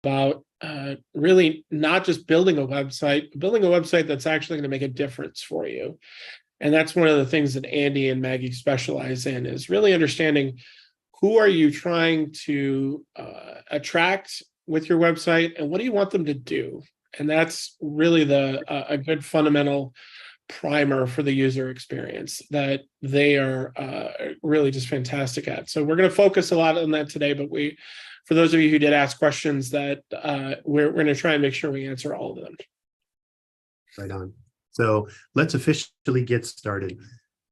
about really not just building a website, but building a website that's actually going to make a difference for you. And that's one of the things that Andy and Maggie specialize in, is really understanding who are you trying to attract with your website, and what do you want them to do? And that's really a good fundamental primer for the user experience that they are really just fantastic at. So we're going to focus a lot on that today, but for those of you who did ask questions, that we're going to try and make sure we answer all of them. Right on. So let's officially get started.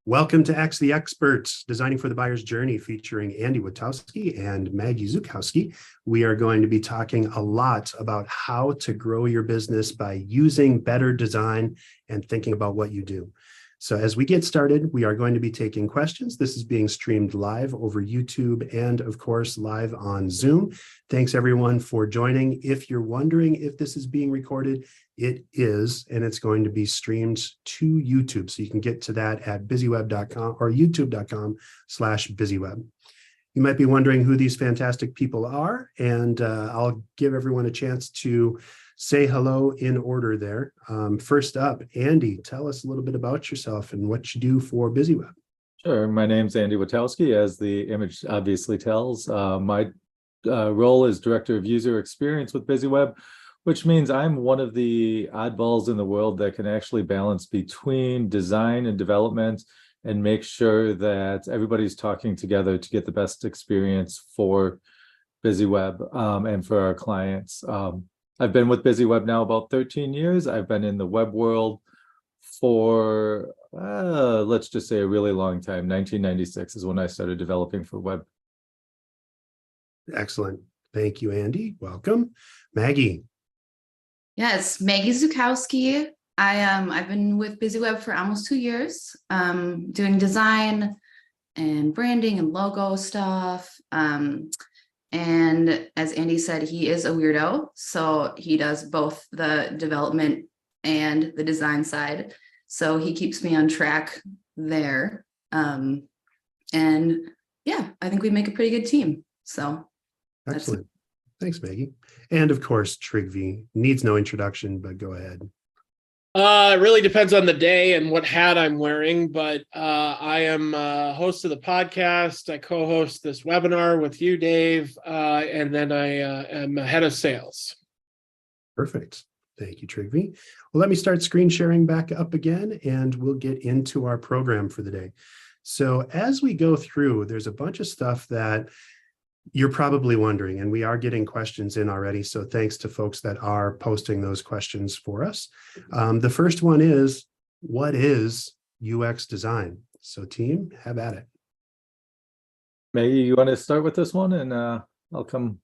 Welcome to Ask the Experts, Designing for the Buyer's Journey, featuring Andy Witkowski and Maggie Zukowski. We are going to be talking a lot about how to grow your business by using better design and thinking about what you do. So as we get started, we are going to be taking questions. This is being streamed live over YouTube and, of course, live on Zoom. Thanks, everyone, for joining. If you're wondering if this is being recorded, it is, and it's going to be streamed to YouTube. So you can get to that at busyweb.com or youtube.com/busyweb. You might be wondering who these fantastic people are, and I'll give everyone a chance to say hello in order there. First up, Andy, tell us a little bit about yourself and what you do for BusyWeb. Sure. My name's Andy Witkowski, as the image obviously tells. My role is Director of User Experience with BusyWeb, which means I'm one of the oddballs in the world that can actually balance between design and development and make sure that everybody's talking together to get the best experience for BusyWeb and for our clients. I've been with BusyWeb now about 13 years. I've been in the web world for, let's just say, a really long time. 1996 is when I started developing for web. Excellent. Thank you, Andy. Welcome. Maggie. Yes, Maggie Zukowski. I've been with BusyWeb for almost 2 years, doing design and branding and logo stuff. And as Andy said, he is a weirdo, so he does both the development and the design side. So he keeps me on track there. And yeah, I think we make a pretty good team. So Excellent. Thanks, Maggie. And of course, Trygve needs no introduction, but go ahead. It really depends on the day and what hat I'm wearing, but I am host of the podcast. I co-host this webinar with you, Dave, and then I am head of sales. Perfect. Thank you, Trygve. Well, let me start screen sharing back up again, and we'll get into our program for the day. So as we go through, there's a bunch of stuff that you're probably wondering, and we are getting questions in already. So thanks to folks that are posting those questions for us. The first one is, what is UX design? So team, have at it. Maggie, you want to start with this one, and I'll come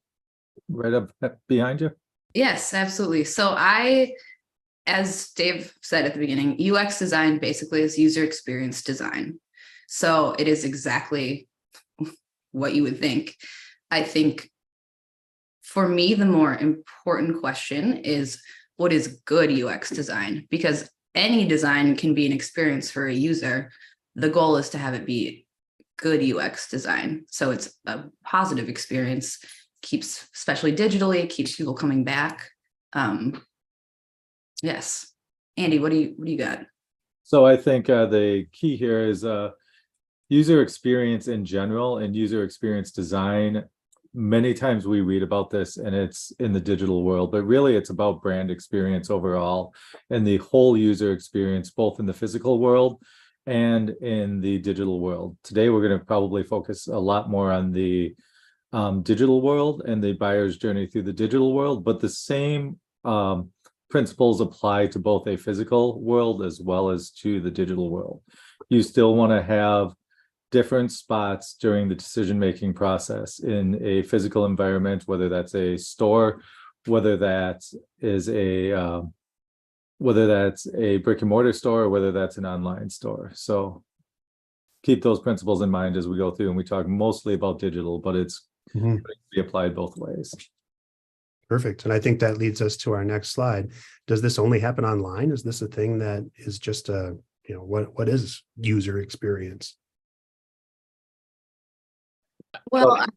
right up behind you? yes, absolutely. So as Dave said at the beginning, UX design basically is user experience design. So it is exactly what you would think. I think for me, the more important question is, what is good UX design? Because any design can be an experience for a user. The goal is to have it be good UX design. So it's a positive experience, keeps, especially digitally, it keeps people coming back. Yes. Andy, what do you got? So I think the key here is user experience in general and user experience design. Many times we read about this and it's in the digital world, but really it's about brand experience overall and the whole user experience, both in the physical world and in the digital world. Today, we're going to probably focus a lot more on the digital world and the buyer's journey through the digital world, but the same principles apply to both a physical world as well as to the digital world. You still want to have different spots during the decision-making process in a physical environment, whether that's a store, whether that is whether that's a brick and mortar store, or whether that's an online store. So keep those principles in mind as we go through, and we talk mostly about digital, but it's going to be applied both ways. Perfect. And I think that leads us to our next slide. Does this only happen online? Is this a thing that is just what is user experience? Well,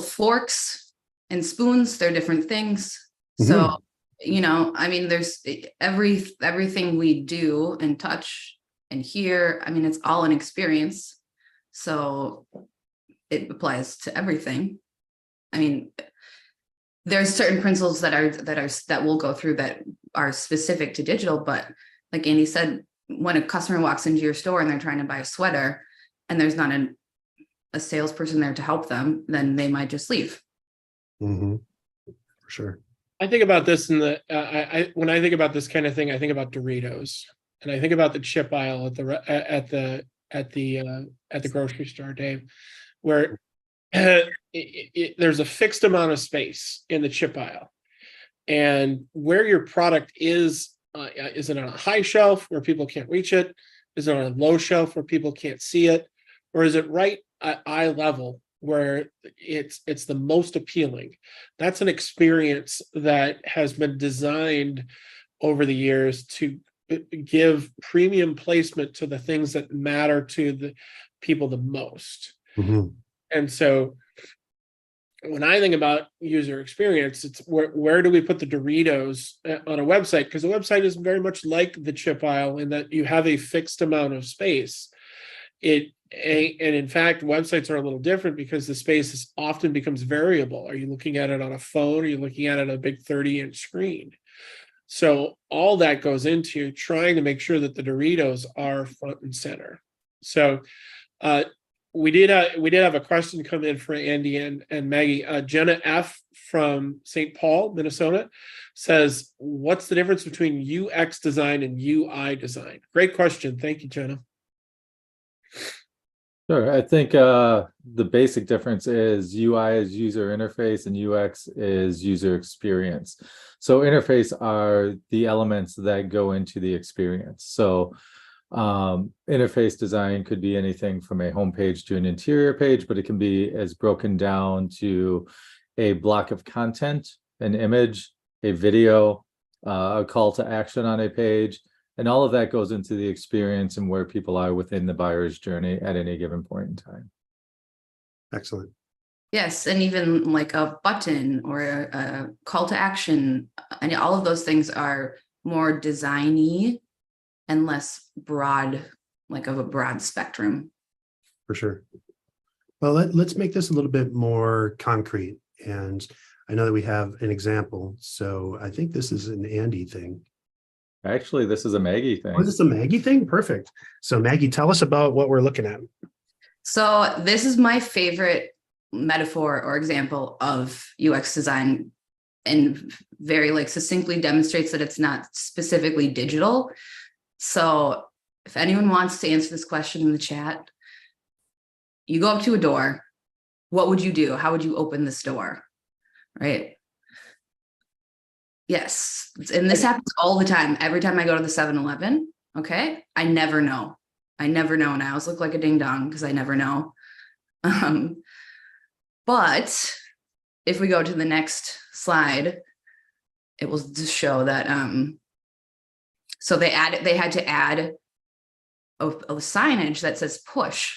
Forks and spoons, they're different things. Mhm. So, you know, I mean, there's everything we do and touch and hear, I mean, it's all an experience. So it applies to everything. I mean, there's certain principles that we'll go through that are specific to digital, but like Andy said, when a customer walks into your store and they're trying to buy a sweater and there's not a salesperson there to help them, then they might just leave. Mhm. For sure. I think about this in the when I think about this kind of thing, I think about Doritos, and I think about the chip aisle at the grocery store, Dave, where there's a fixed amount of space in the chip aisle, and where your product is it on a high shelf where people can't reach it? Is it on a low shelf where people can't see it, or is it right at eye level where it's the most appealing? That's an experience that has been designed over the years to give premium placement to the things that matter to the people the most. Mhm. And so when I think about user experience, it's where do we put the Doritos on a website? Because a website is very much like the chip aisle in that you have a fixed amount of space. And in fact, websites are a little different because the space often becomes variable. Are you looking at it on a phone? Are you looking at it on a big 30-inch screen? So all that goes into trying to make sure that the Doritos are front and center. So we did have a question come in for Andy and Maggie. Jenna F from St. Paul, Minnesota says, what's the difference between UX design and UI design? Great question. Thank you, Jenna. Sure. I think the basic difference is UI is user interface and UX is user experience. So interface are the elements that go into the experience. So interface design could be anything from a home page to an interior page, but it can be as broken down to a block of content, an image, a video, a call to action on a page. And all of that goes into the experience and where people are within the buyer's journey at any given point in time. Excellent. Yes, and even like a button or a call to action, and all of those things are more designy and less broad, like of a broad spectrum. For sure. Well, let's make this a little bit more concrete. And I know that we have an example. So I think this is an Andy thing. Actually, this is a Maggie thing. Oh, is this a Maggie thing? Perfect. So Maggie, tell us about what we're looking at. So this is my favorite metaphor or example of UX design, and very like succinctly demonstrates that it's not specifically digital. So if anyone wants to answer this question in the chat, you go up to a door, what would you do? How would you open this door? Right? Yes. And this happens all the time. Every time I go to the 7-Eleven, okay, I never know. And I always look like a ding dong because I never know. But if we go to the next slide, it will just show that so they had to add a signage that says push.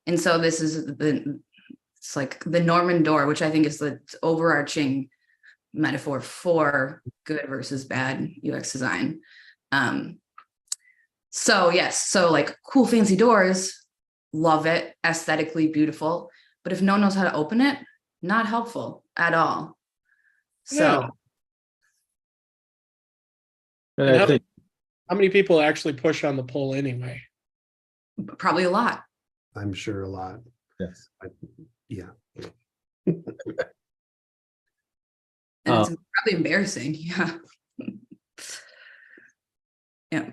And so this is it's like the Norman door, which I think is the overarching metaphor for good versus bad UX design. So yes, so like cool fancy doors, love it, aesthetically beautiful, but if no one knows how to open it, not helpful at all. So And And I think how many people actually push on the pull anyway? probably a lot. I'm sure a lot. yes. Yeah. And it's probably embarrassing. Yeah. Yeah.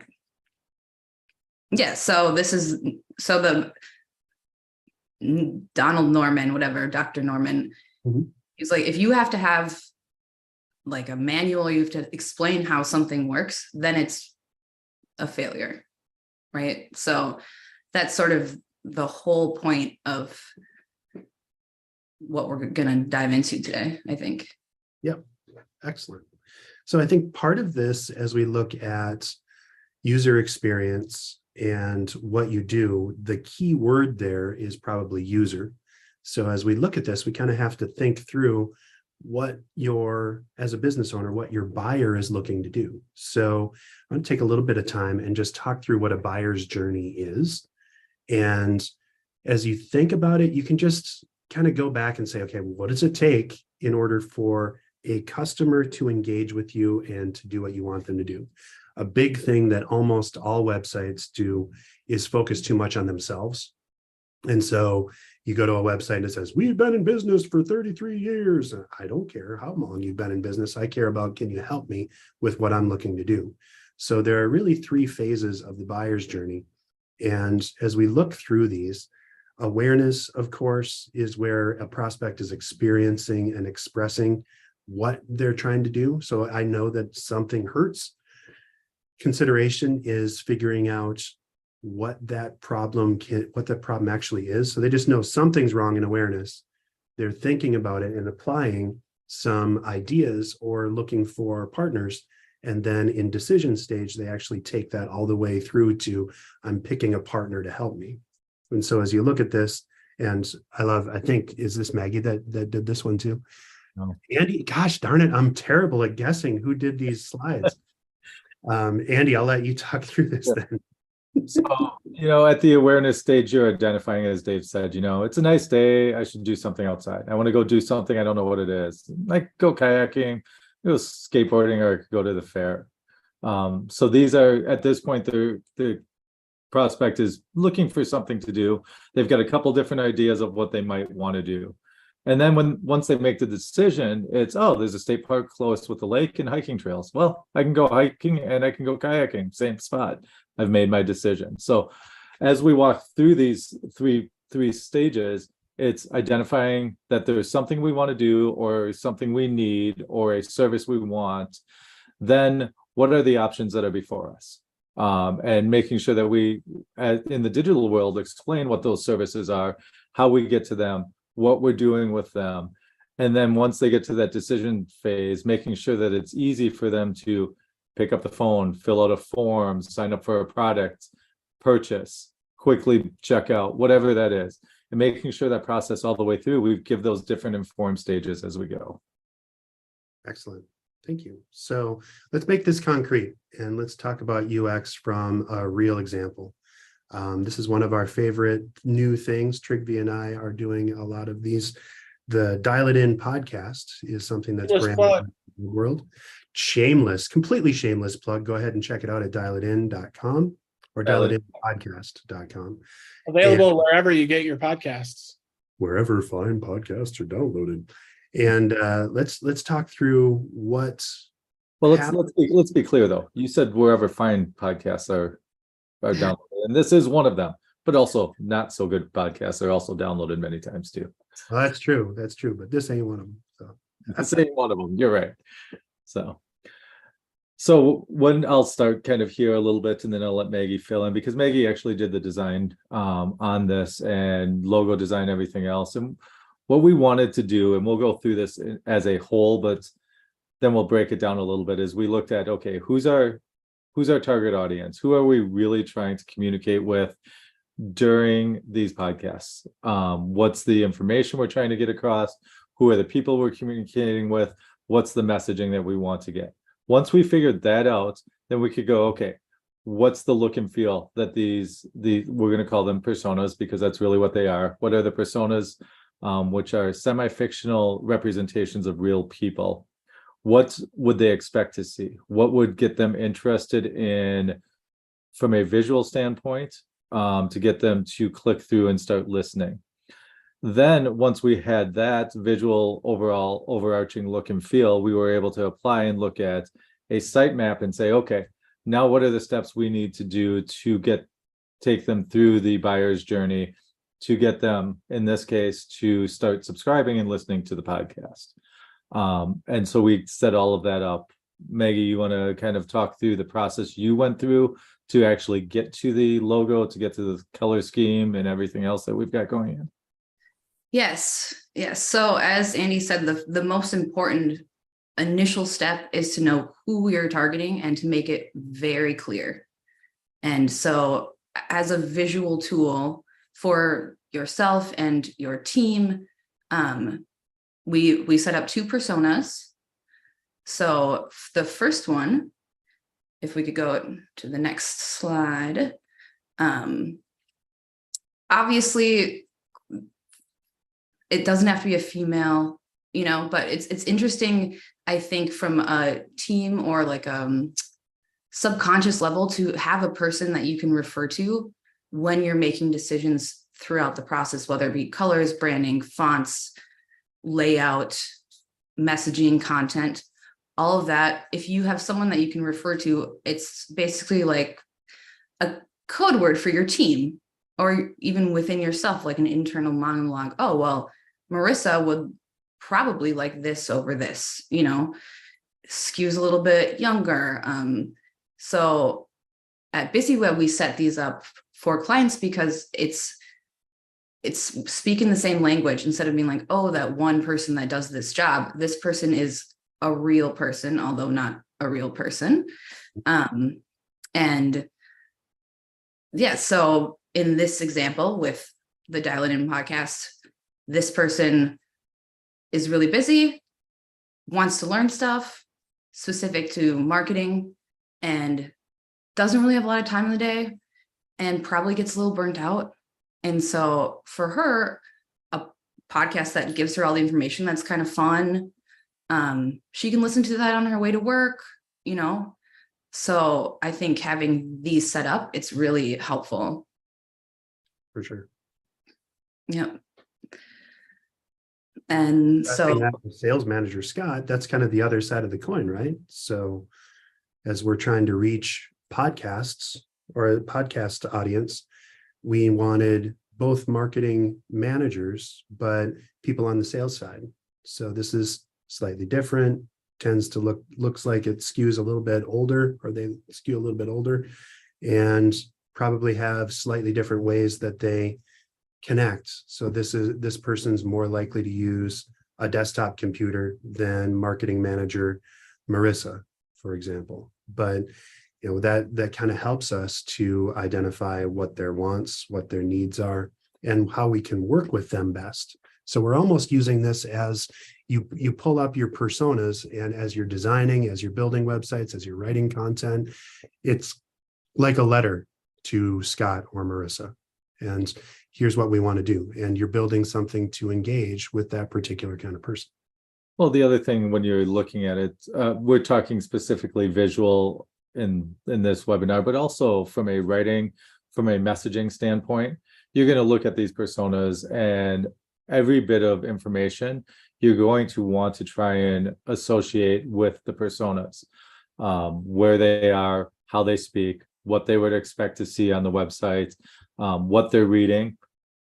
Yeah. So this is the Donald Norman, whatever, Dr. Norman. Mhm. He's like, if you have to have like a manual, you have to explain how something works, then it's a failure. Right. So that's sort of the whole point of what we're going to dive into today, I think. Yep. Excellent. So I think part of this, as we look at user experience and what you do, the key word there is probably user. So as we look at this, we kind of have to think through what as a business owner, what your buyer is looking to do. So I'm going to take a little bit of time and just talk through what a buyer's journey is. And as you think about it, you can just kind of go back and say, okay, what does it take in order for a customer to engage with you and to do what you want them to do? A big thing that almost all websites do is focus too much on themselves. And so you go to a website and it says, we've been in business for 33 years. I don't care how long you've been in business. I care about, can you help me with what I'm looking to do? So there are really 3 phases of the buyer's journey. And as we look through these, awareness, of course, is where a prospect is experiencing and expressing what they're trying to do. So I know that something hurts. Consideration is figuring out what that problem actually is. So they just know something's wrong in awareness. They're thinking about it and applying some ideas or looking for partners. And then in decision stage, they actually take that all the way through to, I'm picking a partner to help me. And so as you look at this, and I think, is this Maggie that did this one too? No. Andy, gosh darn it, I'm terrible at guessing who did these slides. Andy, I'll let you talk through this then. So, at the awareness stage, you're identifying, as Dave said, it's a nice day. I should do something outside. I want to go do something. I don't know what it is. Like go kayaking, go skateboarding, or go to the fair. So these are, at this point, the prospect is looking for something to do. They've got a couple different ideas of what they might want to do. And then once they make the decision, it's, there's a state park close with the lake and hiking trails. Well, I can go hiking and I can go kayaking, same spot. I've made my decision. So as we walk through these three stages, it's identifying that there's something we want to do or something we need or a service we want. Then what are the options that are before us? And making sure that we, in the digital world, explain what those services are, how we get to them, what we're doing with them. And then once they get to that decision phase, making sure that it's easy for them to pick up the phone, fill out a form, sign up for a product, purchase, quickly check out, whatever that is. And making sure that process all the way through, we give those different informed stages as we go. Excellent. Thank you. So let's make this concrete and let's talk about UX from a real example. This is one of our favorite new things. Trigvi and I are doing a lot of these. The Dial It In podcast is something that's brand new in the world. Shameless, completely shameless plug. Go ahead and check it out at dialitin.com or dialitinpodcast.com. Available wherever you get your podcasts. Wherever fine podcasts are downloaded. And let's talk through what. Well, let's be clear though. You said wherever fine podcasts are downloaded, and this is one of them. But also, not so good podcasts are also downloaded many times too. Well, that's true. That's true. But this ain't one of them. So this ain't one of them. You're right. So when I'll start kind of here a little bit, and then I'll let Maggie fill in, because Maggie actually did the design on this and logo design, everything else. And what we wanted to do, and we'll go through this as a whole, but then we'll break it down a little bit, is we looked at, okay, who's our target audience? Who are we really trying to communicate with during these podcasts? What's the information we're trying to get across? Who are the people we're communicating with? What's the messaging that we want to get? Once we figured that out, then we could go, okay, what's the look and feel that we're going to call them personas, because that's really what they are. What are the personas, which are semi-fictional representations of real people? What would they expect to see? What would get them interested in, from a visual standpoint, to get them to click through and start listening? Then once we had that visual overall overarching look and feel, we were able to apply and look at a sitemap and say, okay, now what are the steps we need to do to take them through the buyer's journey, to get them, in this case, to start subscribing and listening to the podcast. And so we set all of that up. Maggie, you want to kind of talk through the process you went through to actually get to the logo, to get to the color scheme and everything else that we've got going in? Yes. So as Andy said, the most important initial step is to know who we are targeting and to make it very clear. And so as a visual tool for yourself and your team, we set up 2 personas. So the first one, if we could go to the next slide, obviously it doesn't have to be a female, but it's interesting, I think, from a team or like subconscious level to have a person that you can refer to when you're making decisions throughout the process, whether it be colors, branding, fonts, layout, messaging, content, all of that. If you have someone that you can refer to, it's basically like a code word for your team, or even within yourself, like an internal monologue. Oh, well, Marissa would probably like this over this, skews a little bit younger. So at BusyWeb, we set these up for clients because it's speaking the same language, instead of being like, oh, that one person that does this job. This person is a real person, although not a real person. And yeah, so in this example with the Dial It In podcast, this person is really busy, wants to learn stuff specific to marketing, and doesn't really have a lot of time in the day, and probably gets a little burnt out. And so for her, a podcast that gives her all the information that's kind of fun, she can listen to that on her way to work, So I think having these set up, it's really helpful. For sure. Yeah. And so sales manager Scott, that's kind of the other side of the coin, right? So as we're trying to reach podcasts or a podcast audience, we wanted both marketing managers, but people on the sales side. So this is slightly different, tends to looks like it skews a little bit older, or they skew a little bit older, and probably have slightly different ways that they connect. So this person's more likely to use a desktop computer than marketing manager Marissa, for example. But that kind of helps us to identify what their wants, what their needs are, and how we can work with them best. So we're almost using this as you pull up your personas, and as you're designing, as you're building websites, as you're writing content, it's like a letter to Scott or Marissa. And here's what we want to do. And you're building something to engage with that particular kind of person. Well, the other thing when you're looking at it, we're talking specifically visual in this webinar, but also from a messaging standpoint, you're going to look at these personas, and every bit of information you're going to want to try and associate with the personas, where they are, how they speak, what they would expect to see on the website, what they're reading,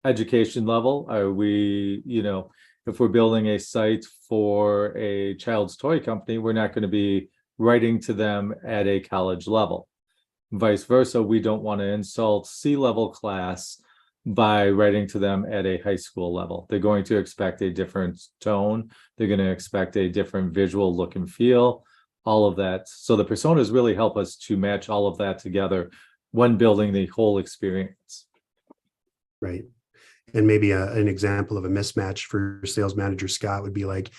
education level. Are we, if we're building a site for a child's toy company, we're not going to be writing to them at a college level. Vice versa, we don't want to insult C-level class by writing to them at a high school level. They're going to expect a different tone. They're going to expect a different visual look and feel, all of that. So the personas really help us to match all of that together when building the whole experience. Right. And maybe an example of a mismatch for sales manager Scott would be like,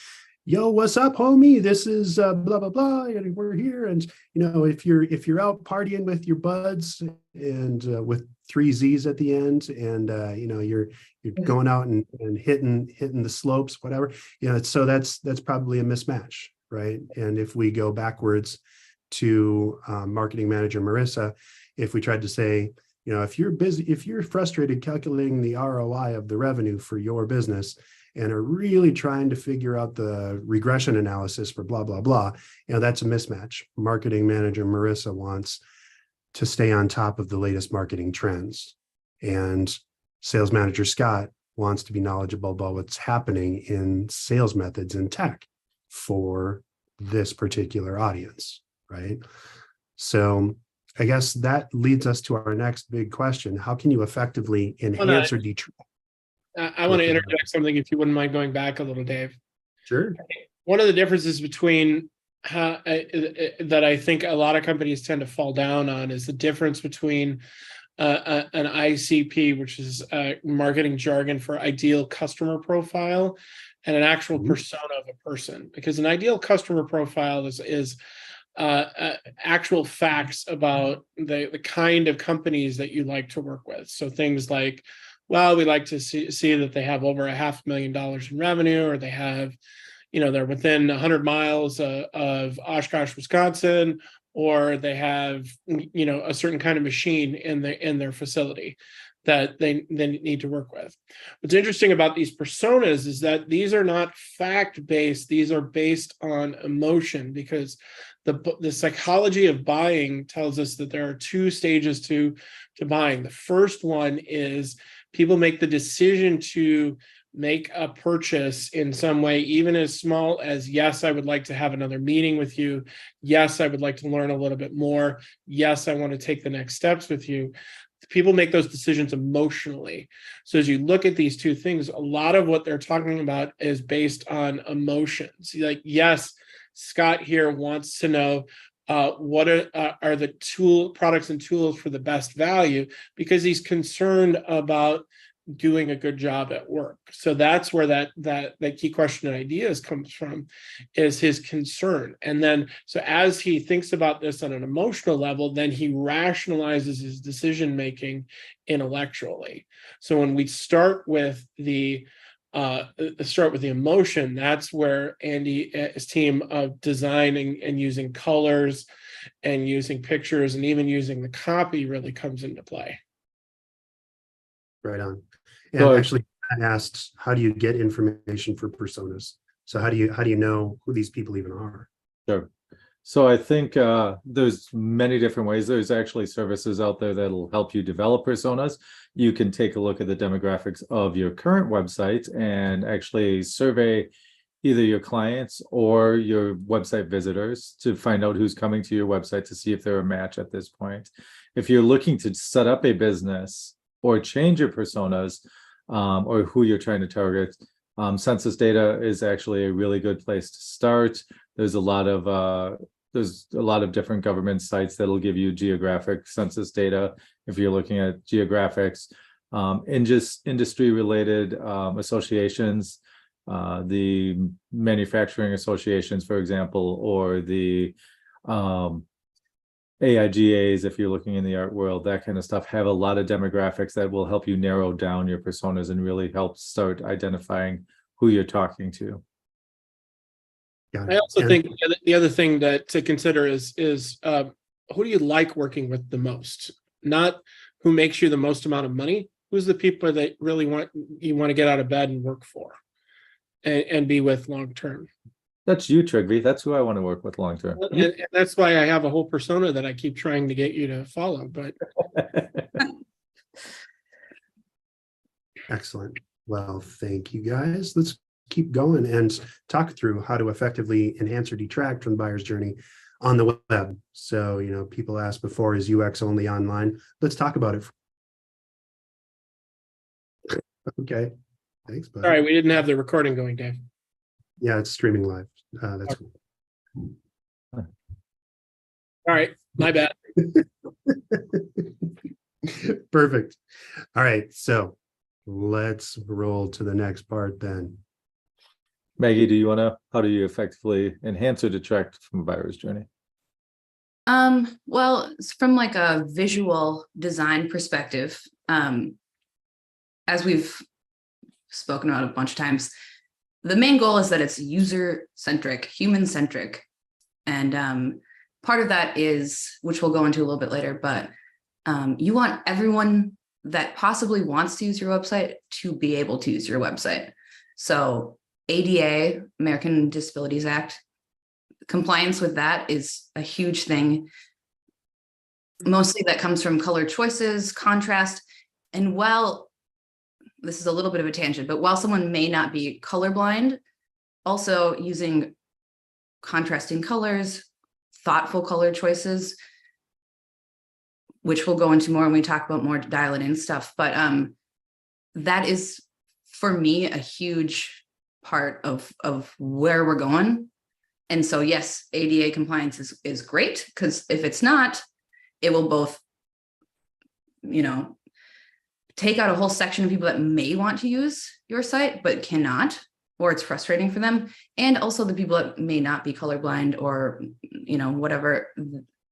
yo, what's up, homie? This is blah, blah, blah. And we're here. And, if you're out partying with your buds and with 3 Z's at the end, and, you're going out and hitting the slopes, whatever, so that's probably a mismatch. Right. And if we go backwards to marketing manager Marissa, if we tried to say, if you're frustrated calculating the ROI of the revenue for your business and are really trying to figure out the regression analysis for blah, blah, blah, that's a mismatch. Marketing manager Marissa wants to stay on top of the latest marketing trends. And sales manager Scott wants to be knowledgeable about what's happening in sales methods and tech for this particular audience, right? So I guess that leads us to our next big question. How can you effectively enhance or detract? I want to interject something, if you wouldn't mind going back a little, Dave. Sure. One of the differences between that I think a lot of companies tend to fall down on is the difference between an ICP, which is marketing jargon for ideal customer profile, and an actual Mhm. persona of a person, because an ideal customer profile is actual facts about the kind of companies that you like to work with. So things like, well, we like to see that they have over $500,000 in revenue, or they have, they're within 100 miles of Oshkosh, Wisconsin, or they have, a certain kind of machine in their facility that they need to work with. What's interesting about these personas is that these are not fact-based, these are based on emotion, because the psychology of buying tells us that there are two stages to buying. The first one is people make the decision to make a purchase in some way, even as small as, yes, I would like to have another meeting with you. Yes, I would like to learn a little bit more. Yes, I want to take the next steps with you. People make those decisions emotionally. So as you look at these two things, a lot of what they're talking about is based on emotions. Like, yes, Scott here wants to know what are the products and tools for the best value, because he's concerned about doing a good job at work. So that's where that key question and ideas comes from, is his concern. And then, so as he thinks about this on an emotional level, then he rationalizes his decision making intellectually. So when we start with the emotion, that's where Andy's team of designing and using colors and using pictures and even using the copy really comes into play. Right on. And So- actually, I asked, how do you get information for personas? So how do you know who these people even are? Sure. So I think there's many different ways. There's actually services out there that'll help you develop personas. You can take a look at the demographics of your current website and actually survey either your clients or your website visitors to find out who's coming to your website to see if they're a match at this point. If you're looking to set up a business or change your personas, or who you're trying to target, census data is actually a really good place to start. There's a lot of different government sites that'll give you geographic census data if you're looking at geographics. And just industry related associations, the manufacturing associations, for example, or the AIGAs, if you're looking in the art world, that kind of stuff, have a lot of demographics that will help you narrow down your personas and really help start identifying who you're talking to. Got I it. also And- think the other thing to consider is who do you like working with the most? Not who makes you the most amount of money. Who's the people that really want to get out of bed and work for, and be with long term. That's you, Trigby. That's who I want to work with long term. And that's why I have a whole persona that I keep trying to get you to follow. But Excellent. Well, thank you guys. Let's keep going and talk through how to effectively enhance or detract from the buyer's journey on the web. So, people asked before, is UX only online? Let's talk about it. Okay. Thanks, bud. sorry, we didn't have the recording going, Dave. Yeah, it's streaming live. That's cool. All right, my bad. Perfect. All right. So let's roll to the next part then. Maggie, how do you effectively enhance or detract from a buyer's journey? Well, from like a visual design perspective, as we've spoken about a bunch of times, the main goal is that it's user-centric, human-centric. And part of that is, which we'll go into a little bit later, but you want everyone that possibly wants to use your website to be able to use your website. So ADA, American Disabilities Act, compliance with that is a huge thing. Mostly that comes from color choices, contrast. And while this is a little bit of a tangent, but while someone may not be colorblind, also using contrasting colors, thoughtful color choices, which we'll go into more when we talk about more dial it in stuff. But that is, for me, a huge part of where we're going. And so, yes, ADA compliance is great, because if it's not, it will both, take out a whole section of people that may want to use your site, but cannot. or it's frustrating for them. And also the people that may not be colorblind or, whatever,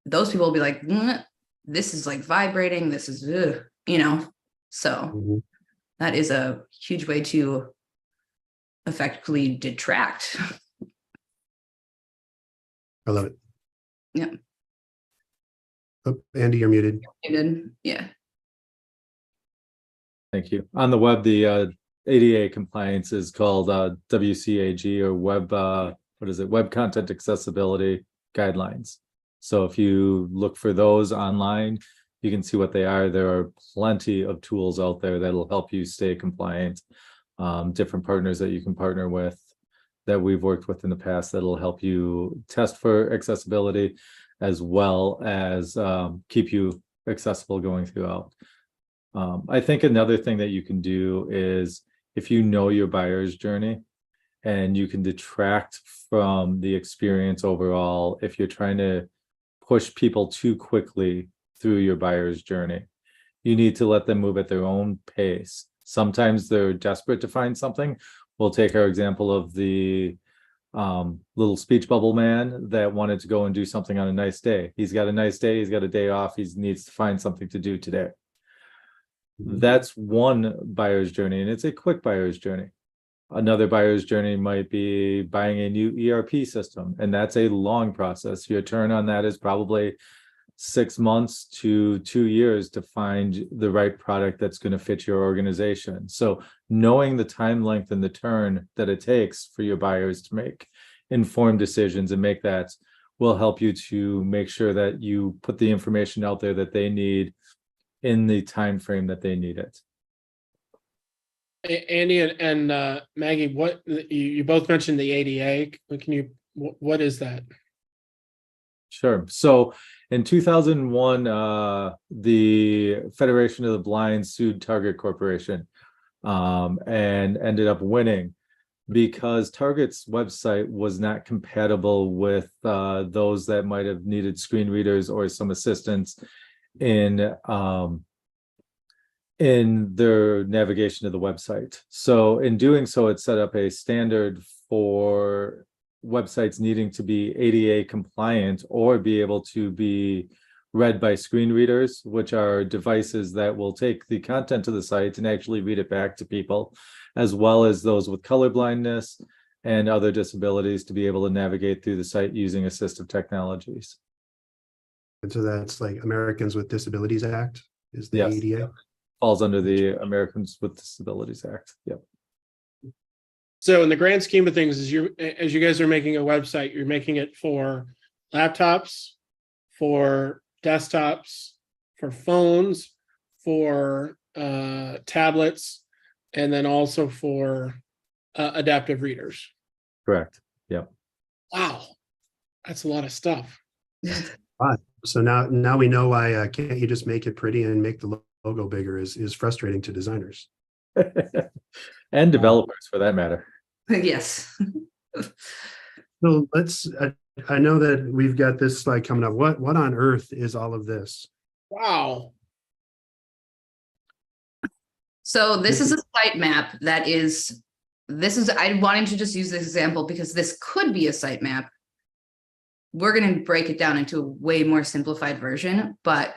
those people will be like, this is like vibrating. This is, so Mhm. that is a huge way to effectively detract. I love it. Yeah. Oh, Andy, you're muted. Yeah. Thank you. On the web, the ADA compliance is called WCAG, or Web Content Accessibility Guidelines. So if you look for those online, you can see what they are. There are plenty of tools out there that'll help you stay compliant. Different partners that you can partner with that we've worked with in the past that'll help you test for accessibility, as well as keep you accessible going throughout. I think another thing that you can do is, if you know your buyer's journey and you can detract from the experience overall, if you're trying to push people too quickly through your buyer's journey, you need to let them move at their own pace. Sometimes they're desperate to find something. We'll take our example of the little speech bubble man that wanted to go and do something on a nice day. He's got a nice day, he's got a day off, he needs to find something to do today. That's one buyer's journey, and it's a quick buyer's journey. Another buyer's journey might be buying a new ERP system, and that's a long process. Your turn on that is probably 6 months to 2 years to find the right product that's going to fit your organization. So knowing the time length and the turn that it takes for your buyers to make informed decisions and make that will help you to make sure that you put the information out there that they need in the time frame that they need it. Andy and Maggie, what you both mentioned the ADA. What is that? Sure. So in 2001, the Federation of the Blind sued Target Corporation and ended up winning because Target's website was not compatible with those that might have needed screen readers or some assistance in their navigation of the website. So in doing so, it set up a standard for websites needing to be ADA compliant or be able to be read by screen readers, which are devices that will take the content of the site and actually read it back to people, as well as those with color blindness and other disabilities to be able to navigate through the site using assistive technologies. And so that's like Americans with Disabilities Act is the Yes. ADA. Falls under the Americans with Disabilities Act. Yep. So in the grand scheme of things, as you guys are making a website, you're making it for laptops, for desktops, for phones, for tablets, and then also for adaptive readers. Correct. Yep. Wow, that's a lot of stuff. So now we know why can't you just make it pretty and make the logo bigger is frustrating to designers. And developers for that matter. Yes. So let's I know that we've got this slide coming up. What on earth is all of this? Wow. So this is a sitemap that is, I wanted to just use this example because this could be a sitemap. We're going to break it down into a way more simplified version, but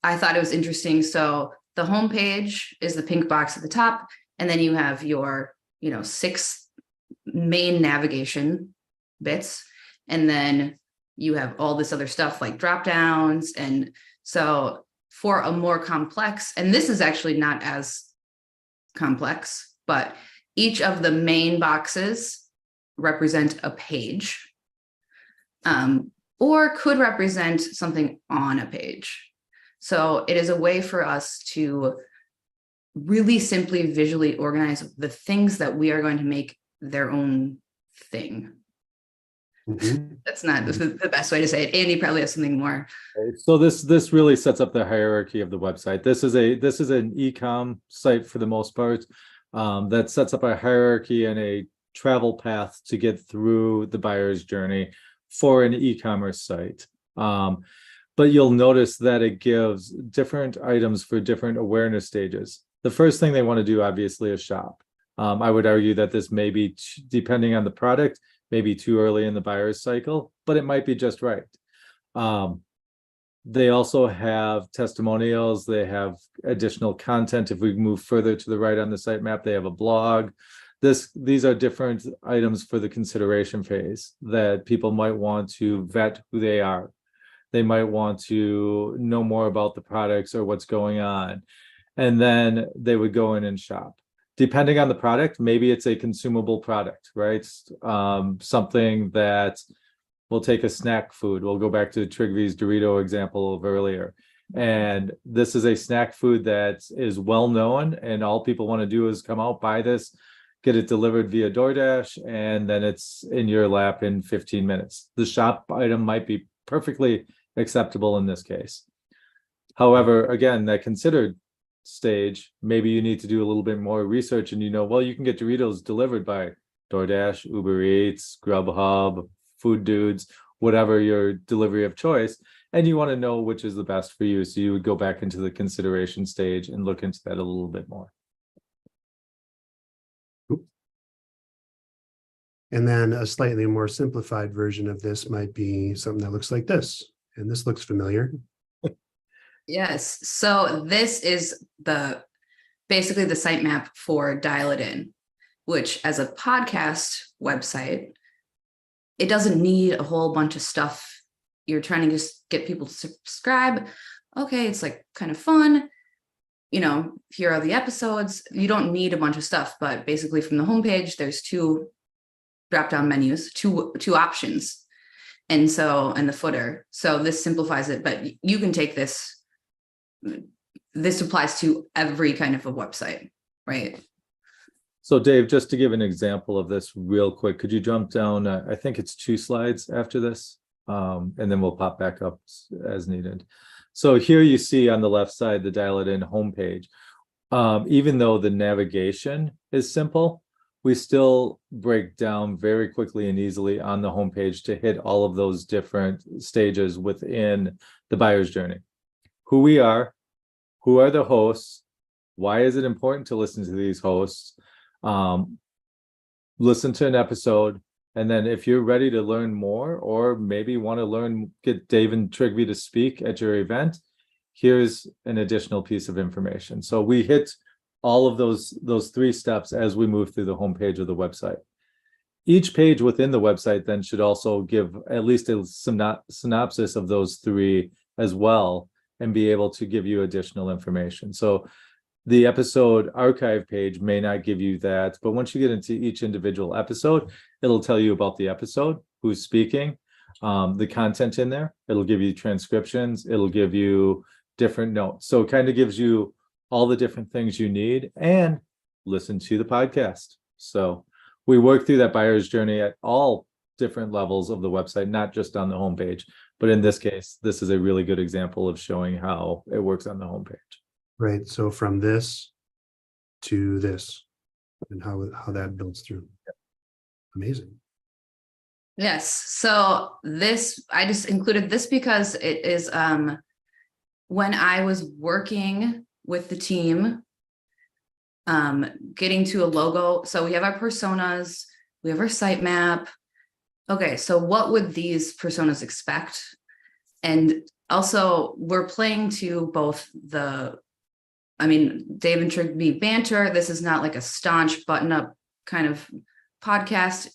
I thought it was interesting. So the home page is the pink box at the top, and then you have your, 6 main navigation bits, and then you have all this other stuff like drop downs. And so for a more complex, and this is actually not as complex, but each of the main boxes represent a page, or could represent something on a page. So it is a way for us to really simply visually organize the things that we are going to make their own thing. Mm-hmm. That's not the best way to say it. Andy probably has something more. So this really sets up the hierarchy of the website. This is an e-com site for the most part, that sets up a hierarchy and a travel path to get through the buyer's journey for an e-commerce site. But you'll notice that it gives different items for different awareness stages. The first thing they want to do, obviously, is shop. I would argue that this may be, depending on the product, maybe too early in the buyer's cycle, but it might be just right. They also have testimonials, they have additional content. If we move further to the right on the sitemap, they have a blog. These are different items for the consideration phase that people might want to vet who they are. They might want to know more about the products or what's going on. And then they would go in and shop. Depending on the product, maybe it's a consumable product, right? Something that we'll take a snack food. We'll go back to Trigvy's Dorito example of earlier. And this is a snack food that is well known, and all people want to do is come out, buy this, get it delivered via DoorDash, and then it's in your lap in 15 minutes. The shop item might be perfectly acceptable in this case. However, again, that considered stage, maybe you need to do a little bit more research, and well, you can get Doritos delivered by DoorDash, Uber Eats, Grubhub, Food Dudes, whatever your delivery of choice, and you want to know which is the best for you. So you would go back into the consideration stage and look into that a little bit more. And then a slightly more simplified version of this might be something that looks like this. And this looks familiar. Yes. So this is basically the sitemap for Dial It In, which as a podcast website, it doesn't need a whole bunch of stuff. You're trying to just get people to subscribe. Okay, it's like kind of fun. Here are the episodes. You don't need a bunch of stuff, but basically from the homepage, there's two drop-down menus, two options. And the footer. So this simplifies it, but you can take this. This applies to every kind of a website, right? So Dave, just to give an example of this real quick, could you jump down, I think it's 2 slides after this, and then we'll pop back up as needed. So here you see on the left side, the Dial It In homepage. Even though the navigation is simple, we still break down very quickly and easily on the homepage to hit all of those different stages within the buyer's journey. Who we are, who are the hosts, why is it important to listen to these hosts, listen to an episode, and then if you're ready to learn more, or maybe want to get Dave and Trigvy to speak at your event, here's an additional piece of information. So we hit all of those 3 steps as we move through the homepage of the website. Each page within the website then should also give at least a synopsis of those 3 as well, and be able to give you additional information. So the episode archive page may not give you that, but once you get into each individual episode, it'll tell you about the episode, who's speaking, the content in there. It'll give you transcriptions. It'll give you different notes. So it kind of gives you all the different things you need, and listen to the podcast. So we work through that buyer's journey at all different levels of the website, not just on the homepage. But in this case, this is a really good example of showing how it works on the homepage. Right. So from this to this, and how that builds through. Amazing. Yes. So I just included this because it is when I was working with the team, getting to a logo. So we have our personas, we have our sitemap. Okay, so what would these personas expect? And also we're playing to both Dave and Trigby banter. This is not like a staunch button-up kind of podcast,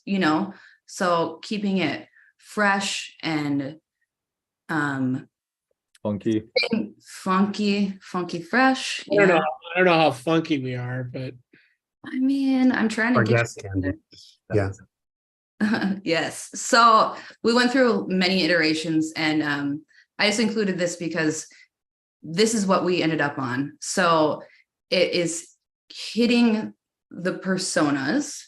so keeping it fresh and Funky, fresh. I don't know how funky we are, but I'm trying to Our get guests can be. Yeah. yes. So we went through many iterations, and I just included this because this is what we ended up on. So it is hitting the personas,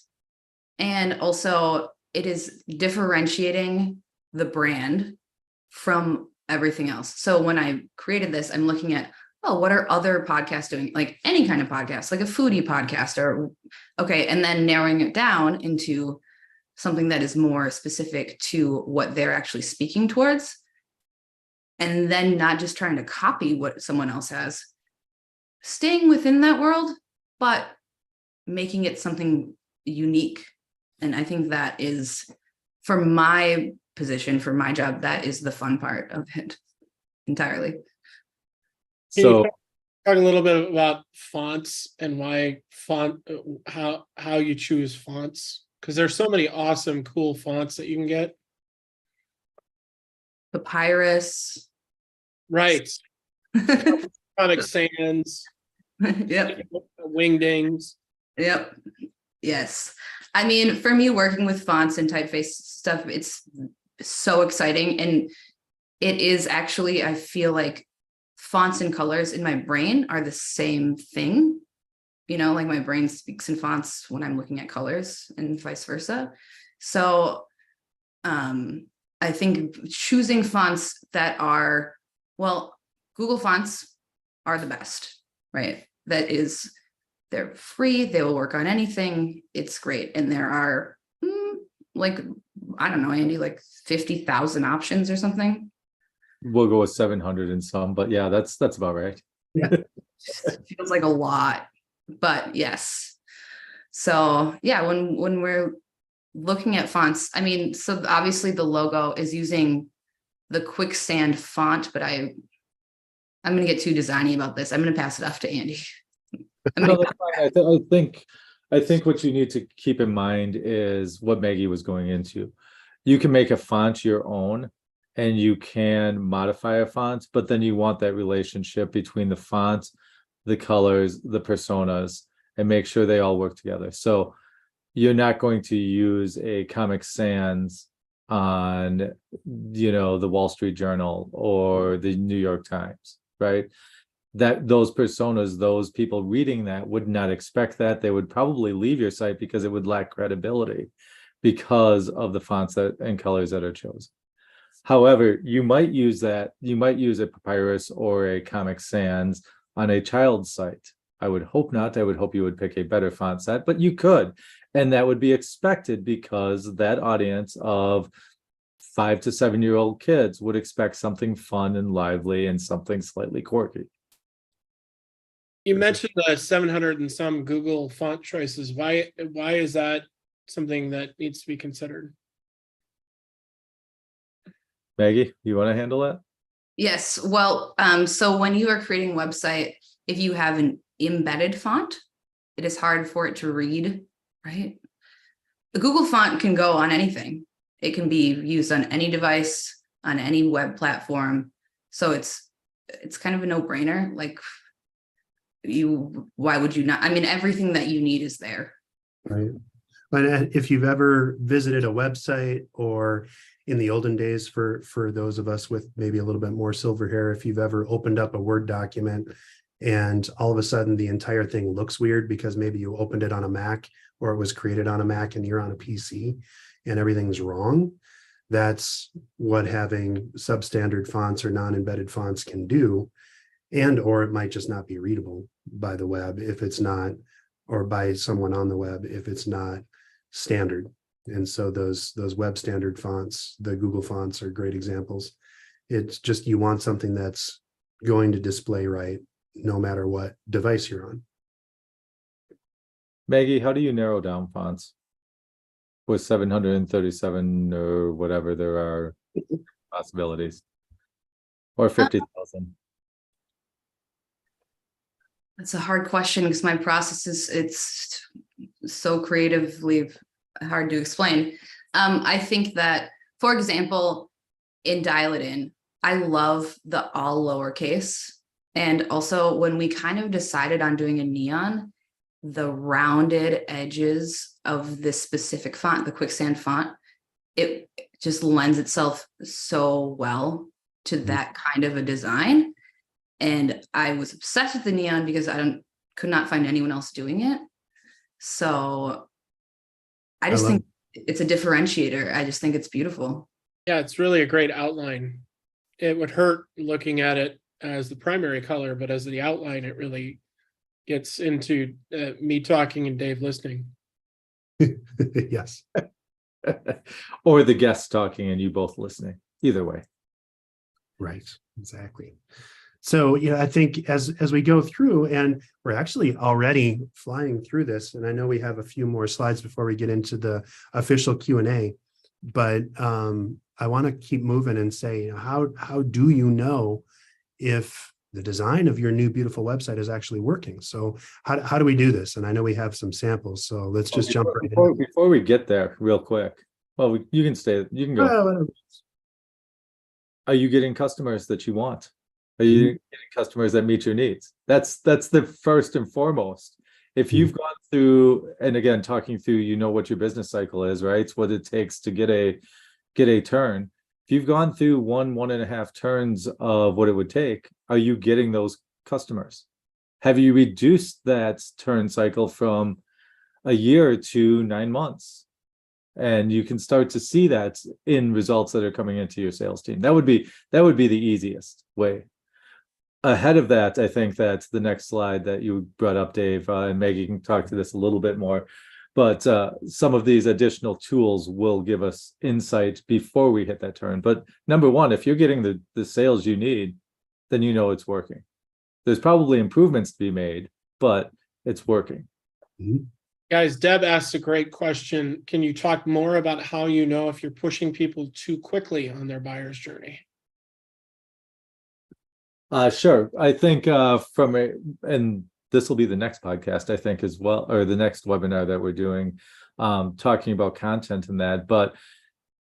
and also it is differentiating the brand from everything else. So when I created this, I'm looking at, what are other podcasts doing? Like any kind of podcast, like a foodie podcast, and then narrowing it down into something that is more specific to what they're actually speaking towards. And then not just trying to copy what someone else has, staying within that world, but making it something unique. And I think that is, for my position, for my job, that is the fun part of it entirely. Can you So talk a little bit about fonts and why how you choose fonts? Because there's so many awesome, cool fonts that you can get. Papyrus. Right. Comic Sans, Yep. Wingdings. Yep. Yes. I mean, for me, working with fonts and typeface stuff, it's so exciting. And it is actually, I feel like fonts and colors in my brain are the same thing. You know, like my brain speaks in fonts when I'm looking at colors and vice versa. So I think choosing fonts that are, well, Google fonts are the best, right? That is, they're free, they will work on anything. It's great. And there are like, I don't know, Andy, like 50,000 options or something. we'll go with 700 and some, but yeah, that's about right. Feels like a lot, but yes. So yeah, when we're looking at fonts, I mean, so obviously the logo is using the Quicksand font, but I'm going to get too designy about this. I'm going to pass it off to Andy. No, that's fine. I think what you need to keep in mind is what Maggie was going into. You can make a font your own and you can modify a font, but then you want that relationship between the font, the colors, the personas, and make sure they all work together. So you're not going to use a Comic Sans on, you know, the Wall Street Journal or the New York Times, right? That those personas, those people reading that would not expect that. They would probably leave your site because it would lack credibility because of the fonts and colors that are chosen. However, you might use a Papyrus or a Comic Sans on a child's site. I would hope not. I would hope you would pick a better font set, but you could. And that would be expected because that audience of 5 to 7-year-old kids would expect something fun and lively and something slightly quirky. You mentioned the 700 and some Google font choices. Why is that something that needs to be considered? Maggie, you want to handle that? Yes. Well, so when you are creating a website, if you have an embedded font, it is hard for it to read, right? The Google font can go on anything. It can be used on any device, on any web platform. So it's kind of a no-brainer. Like, why would you not? I mean, everything that you need is there. Right. But if you've ever visited a website, or in the olden days, for those of us with maybe a little bit more silver hair, if you've ever opened up a Word document and all of a sudden the entire thing looks weird because maybe you opened it on a Mac or it was created on a Mac and you're on a PC and everything's wrong, that's what having substandard fonts or non-embedded fonts can do. And or it might just not be readable by the web if it's not, or by someone on the web if it's not standard. And so those web standard fonts, the Google fonts, are great examples. It's just, you want something that's going to display right no matter what device you're on. Maggie, how do you narrow down fonts with 737 or whatever there are possibilities, or 50,000? That's a hard question because my process it's so creatively hard to explain. I think that, for example, in Dial It In, I love the all lowercase. And also when we kind of decided on doing a neon, the rounded edges of this specific font, the Quicksand font, it just lends itself so well to that kind of a design. And I was obsessed with the neon because could not find anyone else doing it. So I just think it's a differentiator. I just think it's beautiful. Yeah, it's really a great outline. It would hurt looking at it as the primary color, but as the outline, it really gets into me talking and Dave listening. Yes. Or the guest talking and you both listening. Either way. Right. Exactly. So, I think as we go through, and we're actually already flying through this, and I know we have a few more slides before we get into the official Q&A, but I want to keep moving and say, how do you know if the design of your new beautiful website is actually working? So how do we do this? And I know we have some samples, so let's just jump right in. Before we get there, real quick. Well, you can go. Well, Are you getting customers that you want? Are you getting customers that meet your needs? That's the first and foremost. If you've gone through, and again, talking through, what your business cycle is, right? It's what it takes to get a turn. If you've gone through 1.5 turns of what it would take, are you getting those customers? Have you reduced that turn cycle from a year to 9 months? And you can start to see that in results that are coming into your sales team. That would be the easiest way. Ahead of that, I think that's the next slide that you brought up, Dave, and Maggie can talk to this a little bit more. But some of these additional tools will give us insight before we hit that turn. But number one, if you're getting the sales you need, then it's working. There's probably improvements to be made, but it's working. Guys, Deb asked a great question. Can you talk more about how you know if you're pushing people too quickly on their buyer's journey? Sure. I think and this will be the next podcast, I think, as well, or the next webinar that we're doing, talking about content and that. But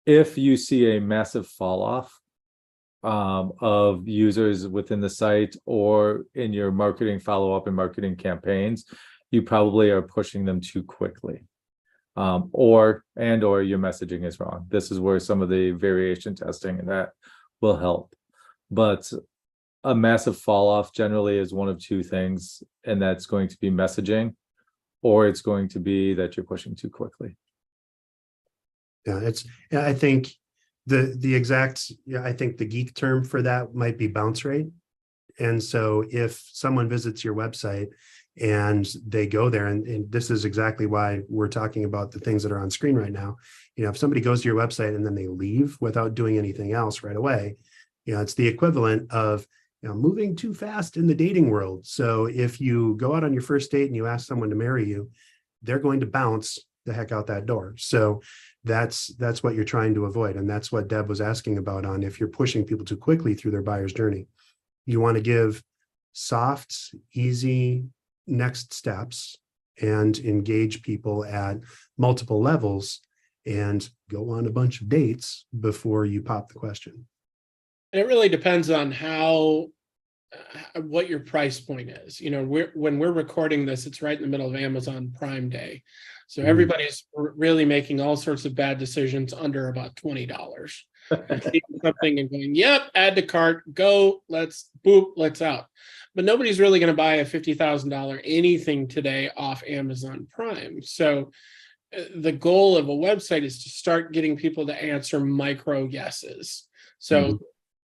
if you see a massive fall off of users within the site or in your marketing follow-up and marketing campaigns, you probably are pushing them too quickly. Or your messaging is wrong. This is where some of the variation testing and that will help. But a massive fall off generally is one of two things, and that's going to be messaging, or it's going to be that you're pushing too quickly. I think I think the geek term for that might be bounce rate. And so if someone visits your website and they go there, and this is exactly why we're talking about the things that are on screen right now. If somebody goes to your website and then they leave without doing anything else right away, it's the equivalent of moving too fast in the dating world. So if you go out on your first date and you ask someone to marry you, they're going to bounce the heck out that door. So that's what you're trying to avoid. And that's what Deb was asking about on if you're pushing people too quickly through their buyer's journey. You want to give soft, easy next steps and engage people at multiple levels and go on a bunch of dates before you pop the question. And it really depends on what your price point is. When we're recording this, it's right in the middle of Amazon Prime Day. So everybody's really making all sorts of bad decisions under about $20. Something and going, yep, add to cart, go, let's out. But nobody's really going to buy a $50,000 anything today off Amazon Prime. So the goal of a website is to start getting people to answer micro yeses. So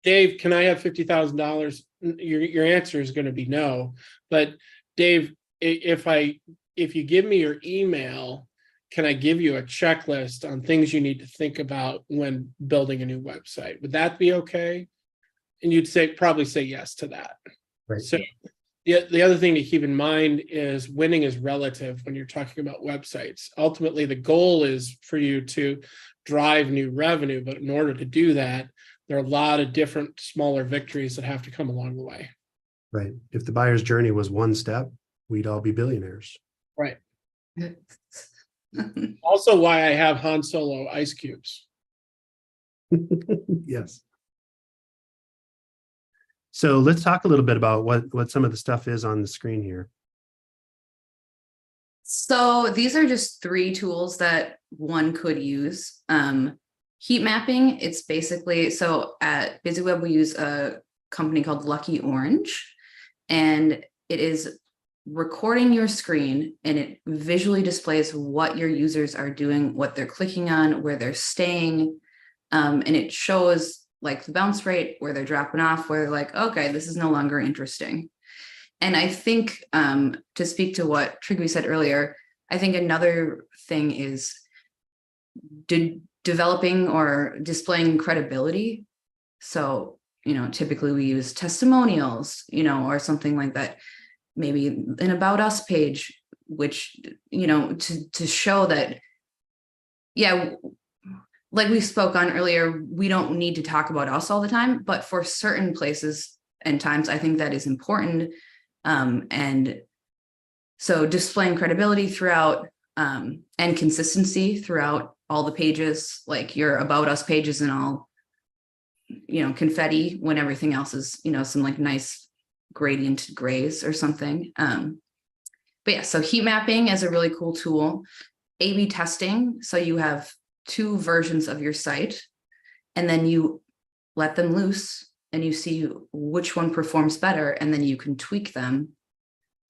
Dave, can I have $50,000? Your answer is going to be no. But Dave, if you give me your email, can I give you a checklist on things you need to think about when building a new website? Would that be okay? And you'd probably say yes to that. Right. So the other thing to keep in mind is winning is relative when you're talking about websites. Ultimately, the goal is for you to drive new revenue, but in order to do that, there are a lot of different smaller victories that have to come along the way. Right. If the buyer's journey was one step, we'd all be billionaires. Right. Also why I have Han Solo ice cubes. Yes. So let's talk a little bit about what some of the stuff is on the screen here. So these are just 3 tools that one could use. Heat mapping, it's basically, so at BusyWeb, we use a company called Lucky Orange, and it is recording your screen, and it visually displays what your users are doing, what they're clicking on, where they're staying, and it shows like the bounce rate, where they're dropping off, where they're like, okay, this is no longer interesting. And I think to speak to what Trygve said earlier, I think another thing is developing or displaying credibility. So typically we use testimonials, or something like that, maybe an about us page, which, to show that, yeah, like we spoke on earlier, we don't need to talk about us all the time, but for certain places and times, I think that is important. And so displaying credibility throughout, and consistency throughout all the pages, like your about us pages and all, confetti when everything else is, some like nice gradient grays or something. But yeah, so heat mapping is a really cool tool. A/B testing. So you have 2 versions of your site, and then you let them loose and you see which one performs better, and then you can tweak them.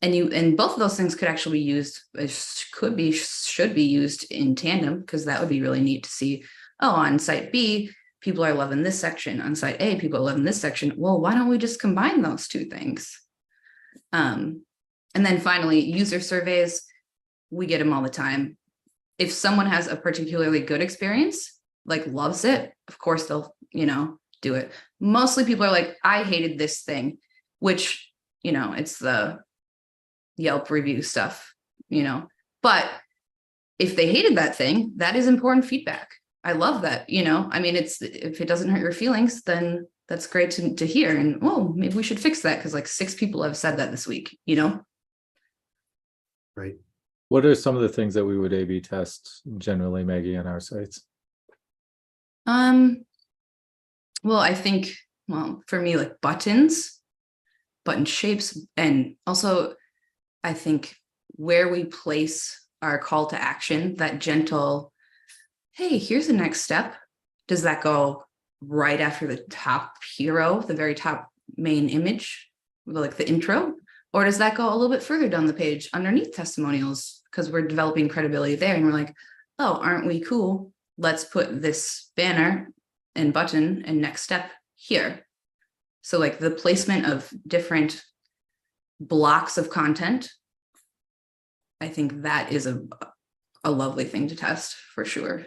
And both of those things could actually be used, should be used in tandem, because that would be really neat to see, on site B, people are loving this section. On site A, people are loving this section. Well, why don't we just combine those 2 things? And then finally, user surveys, we get them all the time. If someone has a particularly good experience, like loves it, of course they'll, do it. Mostly people are like, I hated this thing, which, it's the Yelp review stuff, but if they hated that thing, that is important feedback. I love that, if it doesn't hurt your feelings, then that's great to hear. And, maybe we should fix that, because like 6 people have said that this week, Right. What are some of the things that we would A/B test generally, Maggie, on our sites? Well, I think, for me, like button shapes, and also I think where we place our call to action, that gentle, hey, here's the next step. Does that go right after the top hero, the very top main image, like the intro? Or does that go a little bit further down the page underneath testimonials? Because we're developing credibility there, and we're like, oh, aren't we cool? Let's put this banner and button and next step here. So like the placement of different blocks of content, I think that is a lovely thing to test for sure.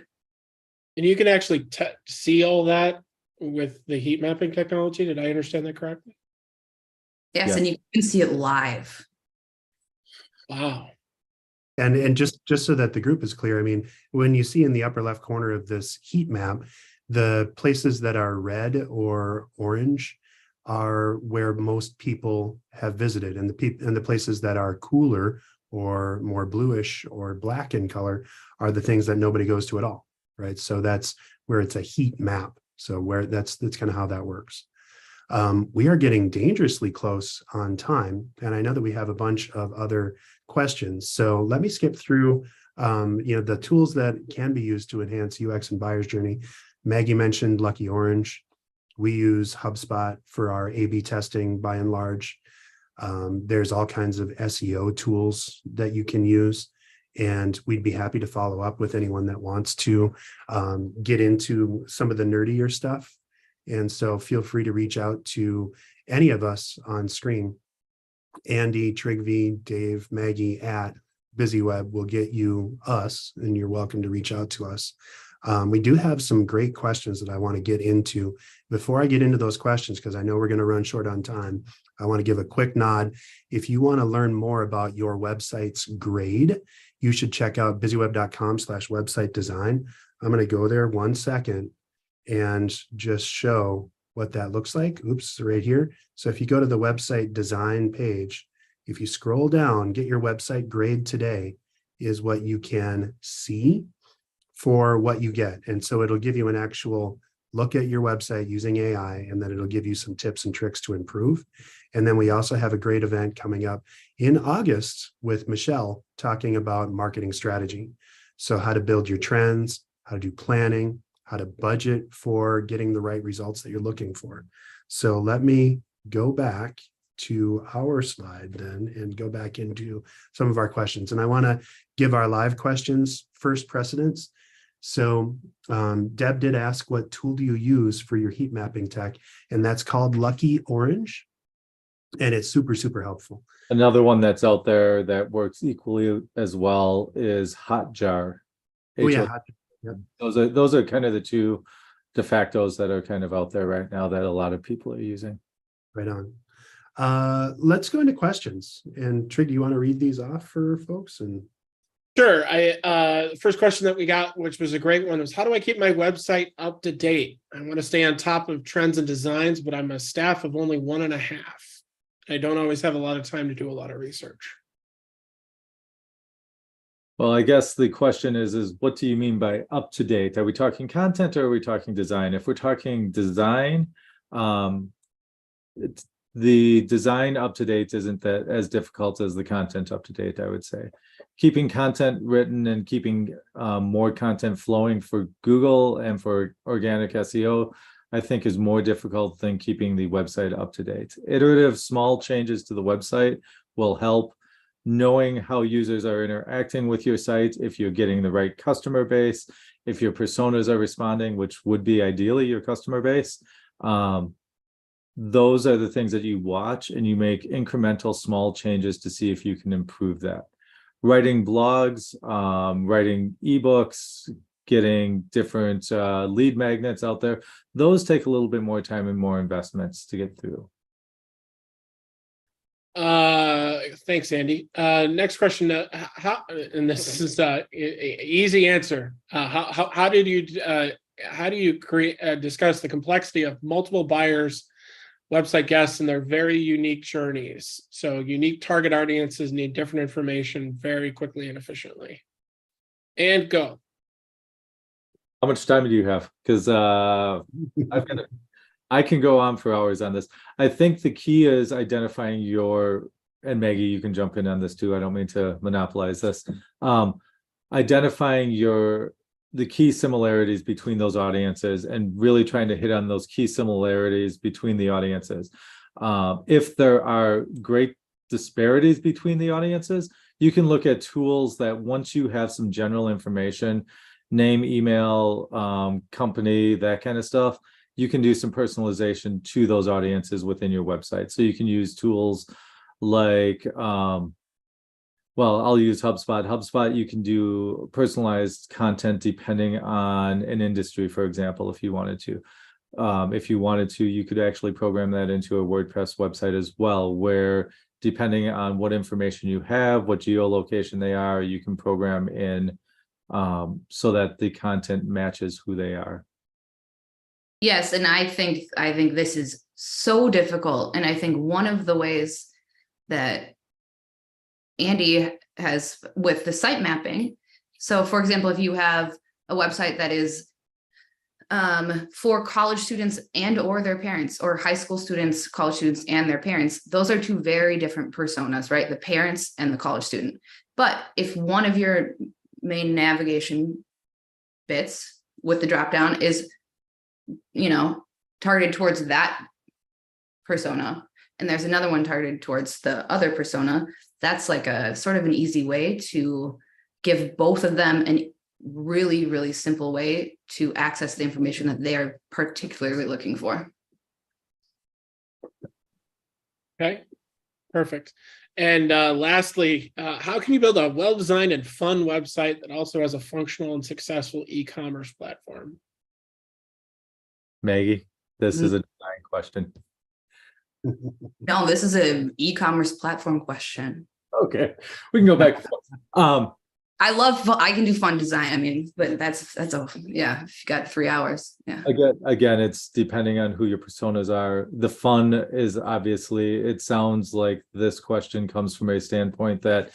And you can actually see all that with the heat mapping technology. Did I understand that correctly? Yes, Yeah. and you can see it live. Wow. And just so that the group is clear, I mean, when you see in the upper left corner of this heat map, the places that are red or orange are where most people have visited, and the places that are cooler or more bluish or black in color are the things that nobody goes to at all, right? So that's where it's a heat map. So where that's kind of how that works. We are getting dangerously close on time, and I know that we have a bunch of other questions. So let me skip through, the tools that can be used to enhance UX and buyer's journey. Maggie mentioned Lucky Orange. We use HubSpot for our A/B testing by and large. There's all kinds of SEO tools that you can use, and we'd be happy to follow up with anyone that wants to get into some of the nerdier stuff. And so feel free to reach out to any of us on screen. Andy, Trigvi, Dave, Maggie at BusyWeb will get you us, and you're welcome to reach out to us. We do have some great questions that I want to get into. Before I get into those questions, because I know we're going to run short on time, I want to give a quick nod. If you want to learn more about your website's grade, you should check out busyweb.com/website design. I'm going to go there 1 second and just show what that looks like. Oops, right here. So if you go to the website design page, if you scroll down, get your website grade today is what you can see for what you get. And so it'll give you an actual look at your website using AI, and then it'll give you some tips and tricks to improve. And then we also have a great event coming up in August with Michelle talking about marketing strategy. So how to build your trends, how to do planning, how to budget for getting the right results that you're looking for. So let me go back to our slide then and go back into some of our questions. And I want to give our live questions first precedence. So Deb did ask, what tool do you use for your heat mapping tech? And that's called Lucky Orange. And it's super, super helpful. Another one that's out there that works equally as well is Hotjar. Oh yeah. Those are kind of the two de factos that are kind of out there right now that a lot of people are using. Right on. Let's go into questions. And Trig, do you want to read these off for folks? And Sure. First question that we got, which was a great one, was how do I keep my website up to date? I want to stay on top of trends and designs, but I'm a staff of only 1.5. I don't always have a lot of time to do a lot of research. Well, I guess the question is what do you mean by up to date? Are we talking content or are we talking design? If we're talking design, the design up to date isn't that as difficult as the content up to date, I would say. Keeping content written and keeping more content flowing for Google and for organic SEO, I think is more difficult than keeping the website up to date. Iterative small changes to the website will help. Knowing how users are interacting with your site, if you're getting the right customer base, if your personas are responding, which would be ideally your customer base, those are the things that you watch and you make incremental small changes to see if you can improve that. Writing blogs, writing ebooks, getting different lead magnets out there, those take a little bit more time and more investments to get through. Thanks, Andy. Next question. How, and this is easy answer. How do you create discuss the complexity of multiple buyers, website guests, and their very unique journeys? So unique target audiences need different information very quickly and efficiently. And go. How much time do you have? Because I can go on for hours on this. I think the key is identifying your, and Maggie, you can jump in on this too. I don't mean to monopolize this. Identifying the key similarities between those audiences and really trying to hit on those key similarities between the audiences. If there are great disparities between the audiences, you can look at tools that once you have some general information, name, email, company, that kind of stuff, you can do some personalization to those audiences within your website. So you can use tools like, well, I'll use HubSpot. HubSpot, you can do personalized content depending on an industry, for example, if you wanted to. If you wanted to, you could actually program that into a WordPress website as well, where depending on what information you have, what geolocation they are, you can program in so that the content matches who they are. Yes, and I think this is so difficult. And I think one of the ways that Andy has with the site mapping. So for example, if you have a website that is for college students and or their parents, or high school students, college students and their parents, those are two very different personas, right? The parents and the college student. But if one of your main navigation bits with the drop down is, you know, targeted towards that persona, and there's another one targeted towards the other persona, that's like a sort of an easy way to give both of them a really, really simple way to access the information that they are particularly looking for. Okay, perfect. And lastly, how can you build a well-designed and fun website that also has a functional and successful e-commerce platform? Maggie, this is a design question. No, this is an e-commerce platform question. Okay, we can go back. I can do fun design. I mean, but that's yeah, if you got 3 hours. Yeah. Again, it's depending on who your personas are. The fun is obviously, it sounds like this question comes from a standpoint that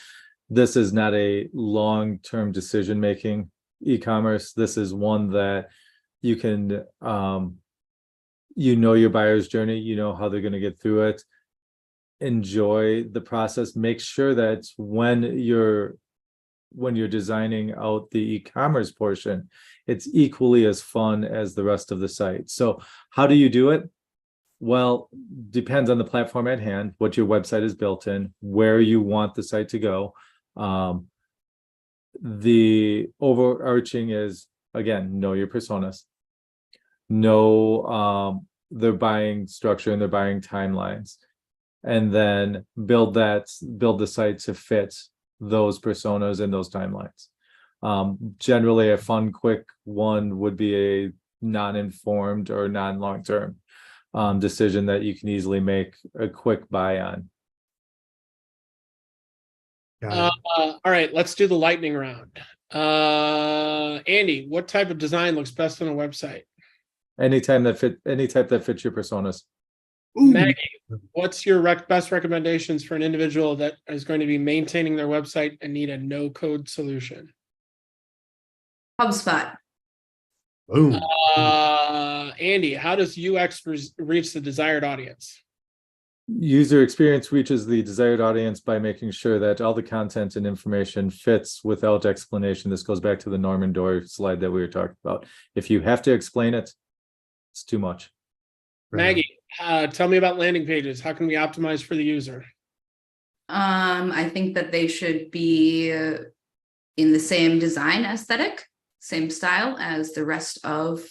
this is not a long-term decision-making e-commerce. This is one that you can, you know your buyer's journey, you know how they're going to get through it. Enjoy the process. Make sure that when you're designing out the e-commerce portion, it's equally as fun as the rest of the site. So how do you do it? Well, depends on the platform at hand, what your website is built in, where you want the site to go. The overarching is, again, know your personas, know their buying structure and their buying timelines, and then build the site to fit those personas and those timelines. Generally, a fun, quick one would be non-informed or non-long-term decision that you can easily make a quick buy on. Got it. All right, let's do the lightning round. Andy, what type of design looks best on a website? Any type that fits your personas. Ooh. Maggie, what's your best recommendations for an individual that is going to be maintaining their website and need a no-code solution? HubSpot. Boom. Andy, how does UX reach the desired audience? User experience reaches the desired audience by making sure that all the content and information fits without explanation. This goes back to the Norman Doyle slide that we were talking about. If you have to explain it, it's too much. Maggie, tell me about landing pages. How can we optimize for the user? I think that they should be in the same design aesthetic, same style as the rest of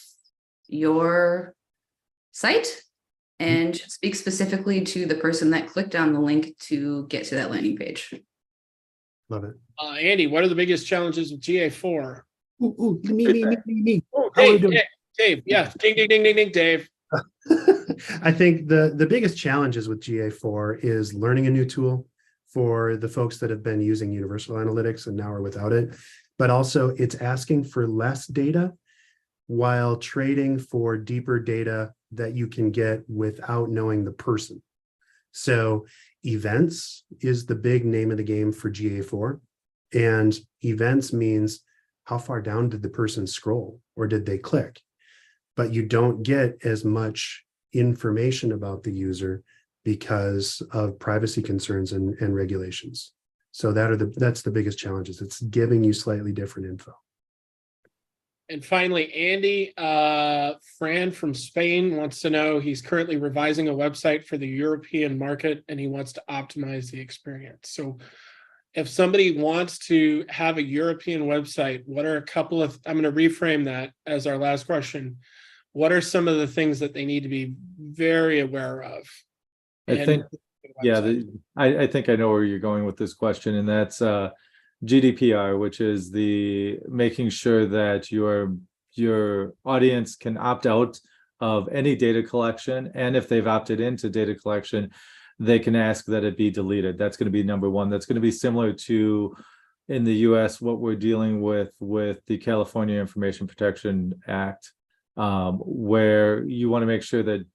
your site, and speak specifically to the person that clicked on the link to get to that landing page. Love it. Andy, what are the biggest challenges with GA4? Ooh, me. Oh, How are we Dave, doing? Dave, yeah, ding, ding, ding, ding, ding, Dave. I think the biggest challenges with GA4 is learning a new tool for the folks that have been using Universal Analytics and now are without it. But also it's asking for less data while trading for deeper data that you can get without knowing the person. So events is the big name of the game for GA4. And events means how far down did the person scroll or did they click? But you don't get as much information about the user because of privacy concerns and regulations. So that's the biggest challenges. It's giving you slightly different info. And finally, Andy, Fran from Spain wants to know, he's currently revising a website for the European market and he wants to optimize the experience. So if somebody wants to have a European website, what are a couple of, I'm going to reframe that as our last question. What are some of the things that they need to be very aware of? I think, I think I know where you're going with this question, and that's GDPR, which is the making sure that your audience can opt out of any data collection, and if they've opted into data collection, they can ask that it be deleted. That's going to be number one. That's going to be similar to in the US what we're dealing with the California Information Protection Act, where you want to make sure that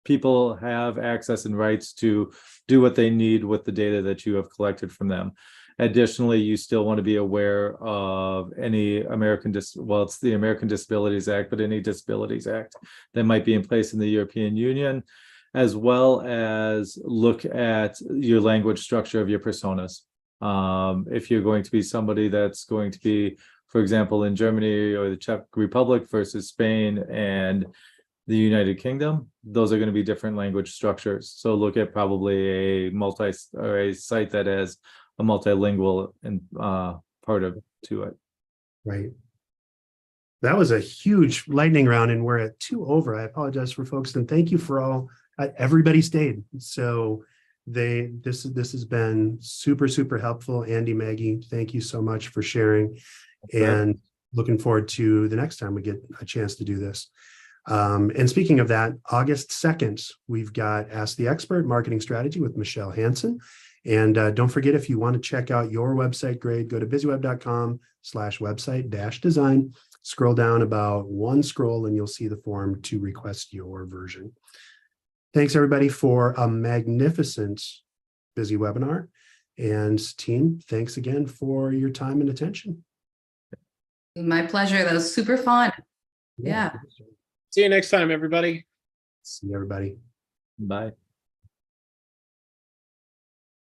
people have access and rights to do what they need with the data that you have collected from them. Additionally, you still want to be aware of any it's the American Disabilities Act, but any Disabilities Act that might be in place in the European Union, as well as look at your language structure of your personas. If you're going to be somebody that's going to be, for example, in Germany or the Czech Republic versus Spain and the United Kingdom, those are going to be different language structures. So look at probably a site that has a multilingual and part of to it. Right. That was a huge lightning round, and we're at 2 over. I apologize for folks, and thank you for all. Everybody stayed, so this has been super helpful. Andy, Maggie, thank you so much for sharing, and looking forward to the next time we get a chance to do this. And speaking of that, August 2nd, we've got Ask the Expert Marketing Strategy with Michelle Hansen. And don't forget, if you want to check out your website grade, go to busyweb.com/website-design. Scroll down about one scroll and you'll see the form to request your version. Thanks everybody for a magnificent Busy webinar. And team, thanks again for your time and attention. My pleasure. That was super fun. Yeah. See you next time, everybody. See everybody. Bye.